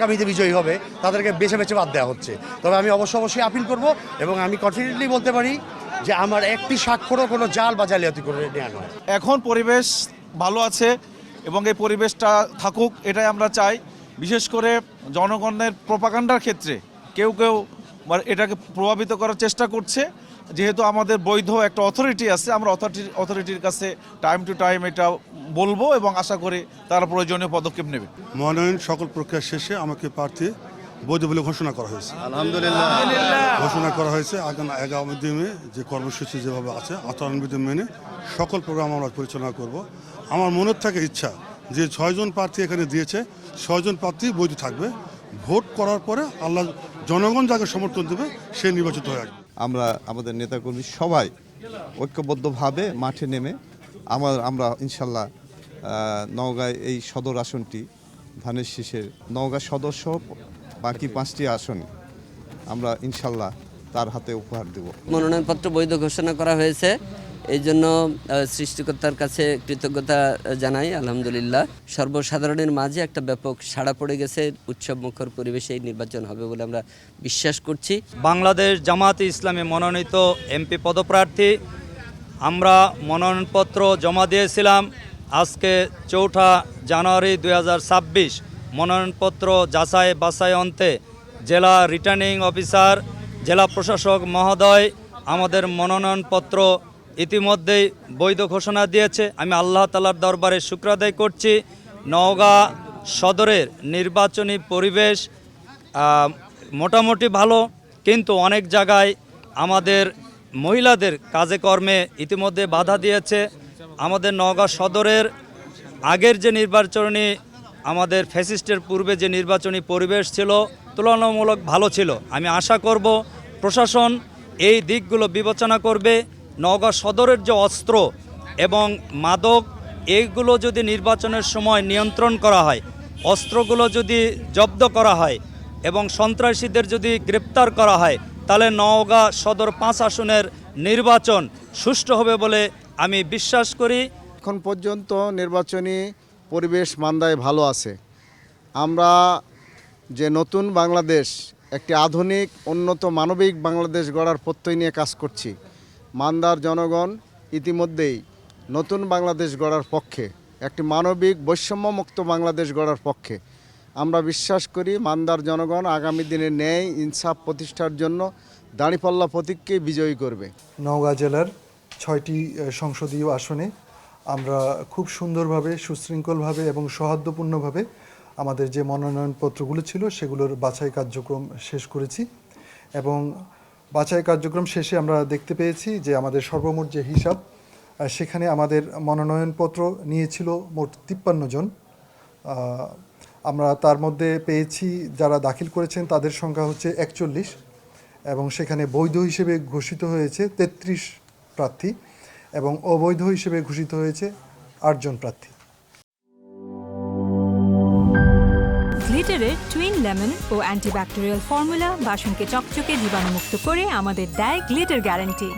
আগামীতে বিজয়ী হবে তাদেরকে বেছে বেছে বাদ দেওয়া হচ্ছে। তবে আমি অবশ্যই আপিল করব এবং আমি কনফিডেন্টলি বলতে পারি যে আমার একটি স্বাক্ষরও কোনো জাল বা জালিয়াতি করে নেওয়া নয়। এখন পরিবেশ ভালো আছে এবং এই পরিবেশটা থাকুক এটাই আমরা চাই। বিশেষ করে জনগণের প্রোপাগান্ডার ক্ষেত্রে কেউ এটাকে প্রভাবিত করার চেষ্টা করছে। যেহেতু আমাদের বৈধ একটা অথরিটি আছে, আমরা অথরিটির কাছে টাইম টু টাইম এটা বলবো এবং আশা করি তারা প্রয়োজনীয় পদক্ষেপ নেবে। মনোনয়ন সকল প্রক্রিয়া শেষে আমাকে প্রার্থী বৈধ বলে ঘোষণা করা হয়েছে। আলহামদুলিল্লাহ ঘোষণা করা হয়েছে আগামী দিনে যে কর্মসূচি যেভাবে আছে আচরণবিধি মেনে সকল প্রোগ্রাম আমরা পরিচালনা করব। আমার মনের থেকে ইচ্ছা যে 6 জন প্রার্থী এখানে দিয়েছে 6 জন প্রার্থী বৈধ থাকবে। ভোট করার পরে আল্লাহ জনগণ যাকে সমর্থন দেবে সে নির্বাচিত হয়ে আসবে। আমরা আমাদের নেতাকর্মী সবাই ঐক্যবদ্ধভাবে মাঠে নেমে আমরা ইনশাল্লাহ নওগাঁয় এই সদর আসনটি ধানের শীষের নওগাঁ সদর সহ বাকি 5টি আসন আমরা ইনশাল্লাহ তার হাতে উপহার দেব। মনোনয়নপত্র বৈধ ঘোষণা করা হয়েছে, এই জন্য সৃষ্টিকর্তার কাছে কৃতজ্ঞতা জানাই। আলহামদুলিল্লাহ সর্বসাধারণের মাঝে একটা ব্যাপক সাড়া পড়ে গেছে। উৎসব মুখর পরিবেশে এই নির্বাচন হবে বলে আমরা বিশ্বাস করছি। বাংলাদেশ জামায়াতে ইসলামী মনোনীত এমপি পদপ্রার্থী আমরা মনোনয়নপত্র জমা দিয়েছিলাম আজকে 4 জানুয়ারি 2026। মনোনয়নপত্র যাচাই বাছাই অন্তে জেলা রিটার্নিং অফিসার জেলা প্রশাসক মহোদয় আমাদের মনোনয়নপত্র ইতিমধ্যেই বৈধ ঘোষণা দিয়েছে। আমি আল্লাহ তাআলার দরবারে শুকর আদায় করছি। নওগাঁ সদরের নির্বাচনী পরিবেশ মোটামুটি ভালো, কিন্তু অনেক জায়গায় আমাদের মহিলাদের কাজে কর্মে ইতিমধ্যে বাধা দিয়েছে। আমাদের নওগাঁ সদরের আগের যে নির্বাচনী আমাদের ফ্যাসিস্টের পূর্বে যে নির্বাচনী পরিবেশ ছিল তুলনামূলক ভালো ছিল। আমি আশা করব প্রশাসন এই দিকগুলো বিবেচনা করবে। নওগাঁ সদরের যে অস্ত্র এবং মাদক এইগুলো যদি নির্বাচনের সময় নিয়ন্ত্রণ করা হয়, অস্ত্রগুলো যদি জব্দ করা হয় এবং সন্ত্রাসীদের যদি গ্রেপ্তার করা হয়, তাহলে নওগাঁ সদর 5 আসনের নির্বাচন সুষ্ঠু হবে বলে আমি বিশ্বাস করি। এখন পর্যন্ত নির্বাচনী পরিবেশ মান্দায় ভালো আছে। আমরা যে নতুন বাংলাদেশ, একটি আধুনিক উন্নত মানবিক বাংলাদেশ গড়ার প্রত্যয় নিয়ে কাজ করছি। মান্দার জনগণ ইতিমধ্যেই নতুন বাংলাদেশ গড়ার পক্ষে, একটি মানবিক বৈষম্যমুক্ত বাংলাদেশ গড়ার পক্ষে। আমরা বিশ্বাস করি মান্দার জনগণ আগামী দিনে ন্যায় ইনসাফ প্রতিষ্ঠার জন্য দাঁড়িপাল্লা প্রতীককে বিজয়ী করবে। নওগাঁ জেলার 6টি সংসদীয় আসনে আমরা খুব সুন্দরভাবে, সুশৃঙ্খলভাবে এবং সৌহার্দ্যপূর্ণভাবে আমাদের যে মনোনয়নপত্রগুলো ছিল সেগুলোর বাছাই কার্যক্রম শেষ করেছি এবং বাছাই কার্যক্রম শেষে আমরা দেখতে পেয়েছি যে আমাদের সর্বমোট যে হিসাব সেখানে আমাদের মনোনয়নপত্র নিয়েছিল মোট 53 জন। আমরা তার মধ্যে পেয়েছি যারা দাখিল করেছেন তাদের সংখ্যা হচ্ছে 41 এবং সেখানে বৈধ হিসেবে ঘোষিত হয়েছে 33 প্রার্থী এবং অবৈধ হিসেবে ঘোষিত হয়েছে 8 জন প্রার্থী। গ্লিটারের টুইন লেমন ও অ্যান্টিব্যাকটেরিয়াল ফর্মুলা বাসনকে চকচকে জীবাণুমুক্ত করে আমাদের দেয় গ্লিটার গ্যারান্টি।